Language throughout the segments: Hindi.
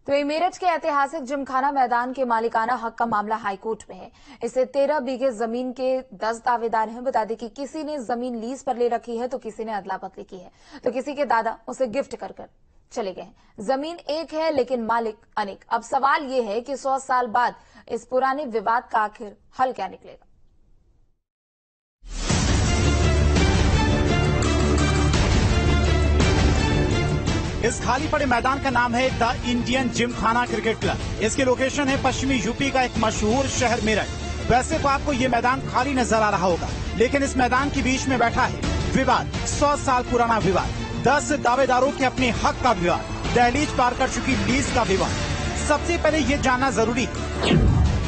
तो ये मेरठ के ऐतिहासिक जिमखाना मैदान के मालिकाना हक का मामला हाईकोर्ट में है। इसे 13 बीघे जमीन के 10 दावेदार हैं। बता दें कि किसी ने जमीन लीज पर ले रखी है तो किसी ने अदला बदली की है, तो किसी के दादा उसे गिफ्ट कर चले गए। जमीन एक है लेकिन मालिक अनेक। अब सवाल यह है कि 100 साल बाद इस पुराने विवाद का आखिर हल क्या निकलेगा। इस खाली पड़े मैदान का नाम है the Indian Gymkhana cricket club. इसकी लोकेशन है पश्चिमी यूपी का एक मशहूर शहर मेरठ। वैसे तो आपको ये मैदान खाली नजर आ रहा होगा, लेकिन इस मैदान के बीच में बैठा है विवाद, 100 साल पुराना विवाद, 10 दावेदारों के अपने हक का विवाद, दहलीज पार कर चुकी लीज का विवाद। सबसे पहले ये जानना जरूरी है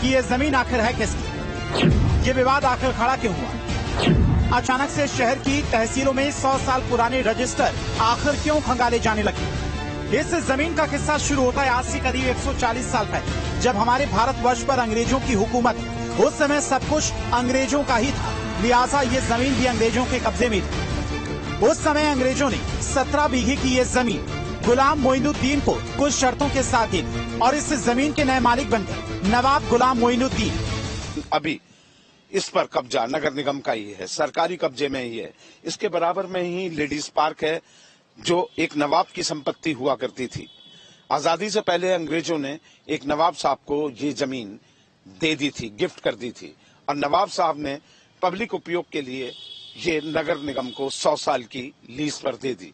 कि ये जमीन आखिर है किसकी, ये विवाद आखिर खड़ा क्यों हुआ। अचानक से शहर की तहसीलों में 100 साल पुराने रजिस्टर आखिर क्यों खंगाले जाने लगे। इस जमीन का किस्सा शुरू होता है आज से करीब 140 साल पहले, जब हमारे भारतवर्ष पर अंग्रेजों की हुकूमत थी। उस समय सब कुछ अंग्रेजों का ही था, लिहाजा ये जमीन भी अंग्रेजों के कब्जे में थी। उस समय अंग्रेजों ने 17 बीघे की ये जमीन गुलाम मोइनुद्दीन को कुछ शर्तों के साथ दी और इस जमीन के नए मालिक बन गए नवाब गुलाम मोइनुद्दीन। अभी इस पर कब्जा नगर निगम का ही है, सरकारी कब्जे में ही है। इसके बराबर में ही लेडीज पार्क है, जो एक नवाब की संपत्ति हुआ करती थी। आजादी से पहले अंग्रेजों ने एक नवाब साहब को ये जमीन दे दी थी, गिफ्ट कर दी थी, और नवाब साहब ने पब्लिक उपयोग के लिए ये नगर निगम को 100 साल की लीज पर दे दी।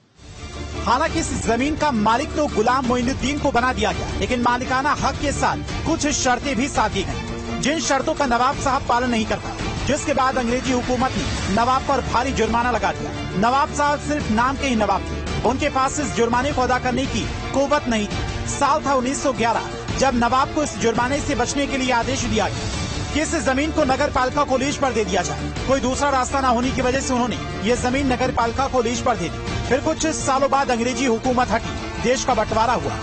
हालांकि इस जमीन का मालिक तो गुलाम मोइनुद्दीन को बना दिया गया, लेकिन मालिकाना हक के साथ कुछ शर्तें भी साथ दी गयी, जिन शर्तों का नवाब साहब पालन नहीं करता, जिसके बाद अंग्रेजी हुकूमत ने नवाब पर भारी जुर्माना लगा दिया। नवाब साहब सिर्फ नाम के ही नवाब थे, उनके पास इस जुर्माने को अदा करने की कुव्वत नहीं थी। साल था 1911, जब नवाब को इस जुर्माने से बचने के लिए आदेश दिया गया कि इस जमीन को नगर पालिका को लीज पर दे दिया जाए। कोई दूसरा रास्ता न होने की वजह से उन्होंने ये जमीन नगर पालिका को लीज पर दे दी। फिर कुछ सालों बाद अंग्रेजी हुकूमत हटी, देश का बंटवारा हुआ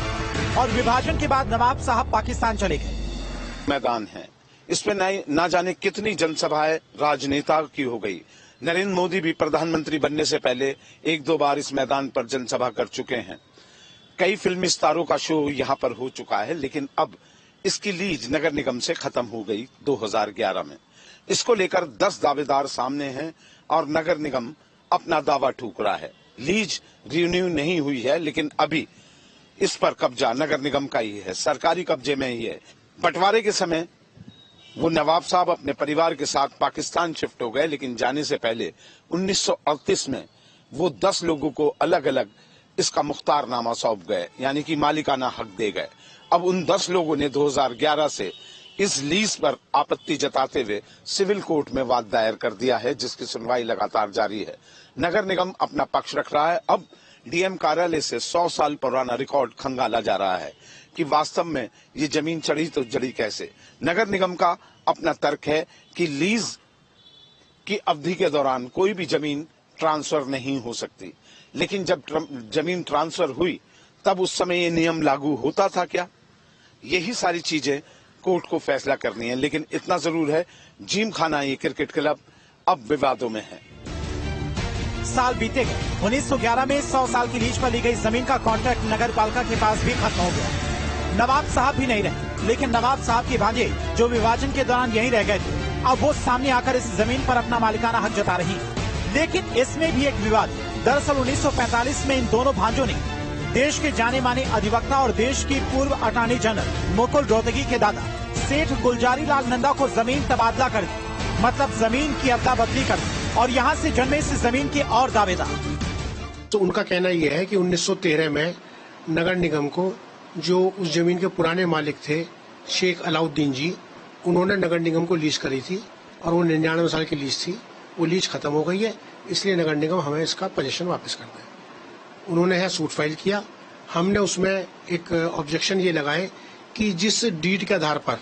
और विभाजन के बाद नवाब साहब पाकिस्तान चले गए। मैदान है, इसमें न जाने कितनी जनसभाएं राजनेता की हो गई। नरेंद्र मोदी भी प्रधानमंत्री बनने से पहले 1-2 बार इस मैदान पर जनसभा कर चुके हैं। कई फिल्मी स्टारों का शो यहाँ पर हो चुका है, लेकिन अब इसकी लीज नगर निगम से खत्म हो गई 2011 में। इसको लेकर 10 दावेदार सामने हैं और नगर निगम अपना दावा ठोक रहा है। लीज रिन्यू नहीं हुई है, लेकिन अभी इस पर कब्जा नगर निगम का ही है, सरकारी कब्जे में ही है। बंटवारे के समय वो नवाब साहब अपने परिवार के साथ पाकिस्तान शिफ्ट हो गए, लेकिन जाने से पहले 1938 में वो 10 लोगों को अलग अलग इसका मुख्तारनामा सौंप गए, यानी कि मालिकाना हक दे गए। अब उन 10 लोगों ने 2011 से इस लीज पर आपत्ति जताते हुए सिविल कोर्ट में वाद दायर कर दिया है, जिसकी सुनवाई लगातार जारी है। नगर निगम अपना पक्ष रख रहा है। अब डीएम कार्यालय से 100 साल पुराना रिकॉर्ड खंगाला जा रहा है कि वास्तव में ये जमीन चढ़ी तो जड़ी कैसे। नगर निगम का अपना तर्क है कि लीज की अवधि के दौरान कोई भी जमीन ट्रांसफर नहीं हो सकती, लेकिन जब जमीन ट्रांसफर हुई तब उस समय ये नियम लागू होता था क्या? यही सारी चीजें कोर्ट को फैसला करनी है, लेकिन इतना जरूर है, जिमखाना ये क्रिकेट क्लब अब विवादों में है। साल बीते गए, 1911 में 100 साल की लीज पर ली गई जमीन का कॉन्ट्रैक्ट नगर पालिका के पास भी खत्म हो गया। नवाब साहब भी नहीं रहे, लेकिन नवाब साहब के भांजे जो विभाजन के दौरान यहीं रह गए थे, अब वो सामने आकर इस जमीन पर अपना मालिकाना हक जता रही है। लेकिन इसमें भी एक विवाद। दरअसल 1945 में इन दोनों भांजों ने देश के जाने माने अधिवक्ता और देश की पूर्व अटॉर्नी जनरल मुकुल रोहतगी के दादा सेठ गुलजारी लाल नंदा को जमीन तबादला कर दी, मतलब जमीन की अदला बदली कर दी, और यहाँ से जन्मे इस जमीन के और दावेदार। तो उनका कहना यह है कि 1913 में नगर निगम को जो उस जमीन के पुराने मालिक थे शेख अलाउद्दीन जी, उन्होंने नगर निगम को लीज करी थी और वो 99 साल की लीज थी। वो लीज खत्म हो गई है, इसलिए नगर निगम हमें इसका पोजीशन वापस करना है। उन्होंने है सूट फाइल किया। हमने उसमें एक ऑब्जेक्शन ये लगाए कि जिस डीड के आधार पर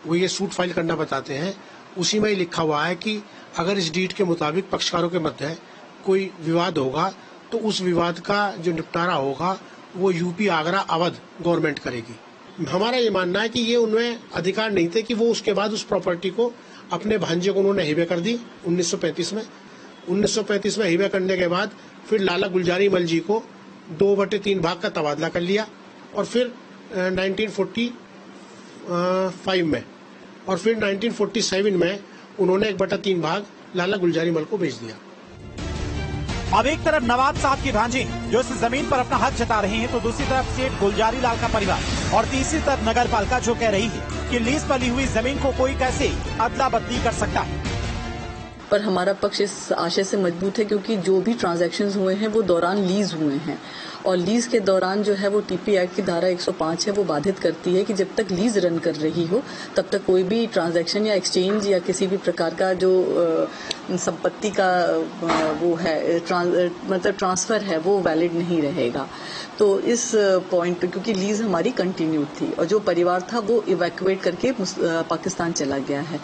वो ये सूट फाइल करना बताते हैं, उसी में ही लिखा हुआ है कि अगर इस डीड के मुताबिक पक्षकारों के मध्य कोई विवाद होगा तो उस विवाद का जो निपटारा होगा वो यूपी आगरा अवध गवर्नमेंट करेगी। हमारा ये मानना है कि ये उनमें अधिकार नहीं थे कि वो उसके बाद उस प्रॉपर्टी को अपने भांजे को उन्होंने हिबे कर दी 1935 में। 1935 में हिबे करने के बाद फिर लाला गुलजारी मल जी को 2/3 भाग का तबादला कर लिया और फिर 1945 में, और फिर 1947 में उन्होंने 1/3 भाग लाला गुलजारी मल को बेच दिया। अब एक तरफ नवाब साहब की भांजी जो इस जमीन पर अपना हक जता रहे हैं, तो दूसरी तरफ सेठ गुलजारी लाल का परिवार, और तीसरी तरफ नगर पालिका जो कह रही है कि लीज पर ली हुई जमीन को कोई कैसे अदला बदली कर सकता है। पर हमारा पक्ष इस आशय से मजबूत है क्योंकि जो भी ट्रांजैक्शंस हुए हैं वो दौरान लीज हुए हैं, और लीज के दौरान जो है वो टीपी एक्ट की धारा 105 है वो बाधित करती है कि जब तक लीज रन कर रही हो तब तक कोई भी ट्रांजैक्शन या एक्सचेंज या किसी भी प्रकार का जो संपत्ति का वो है मतलब ट्रांसफर है वो वैलिड नहीं रहेगा। तो इस पॉइंट पे क्योंकि लीज हमारी कंटिन्यू थी और जो परिवार था वो इवैक्यूएट करके पाकिस्तान चला गया है।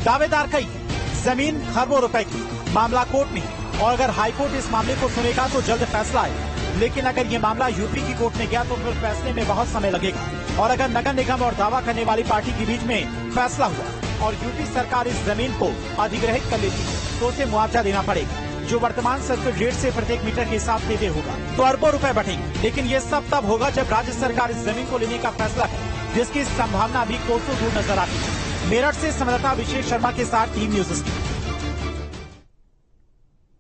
दावेदार कई जमीन खरबों रुपए की, मामला कोर्ट में, और अगर हाईकोर्ट इस मामले को सुनेगा तो जल्द फैसला आएगा। लेकिन अगर ये मामला यूपी की कोर्ट में गया तो फिर फैसले में बहुत समय लगेगा, और अगर नगर निगम और दावा करने वाली पार्टी के बीच में फैसला हुआ और यूपी सरकार इस जमीन को अधिग्रहित कर लेती है तो उसे मुआवजा देना पड़ेगा, जो वर्तमान सर्किल रेट से प्रत्येक मीटर के हिसाब से होगा, तो अरबों रुपए बढ़ेंगे। लेकिन ये सब तब होगा जब राज्य सरकार इस जमीन को लेने का फैसला करे, जिसकी संभावना भी कोसों दूर नजर आती है। मेरठ से संवाददाता अभिषेक शर्मा के साथ टीम न्यूज़।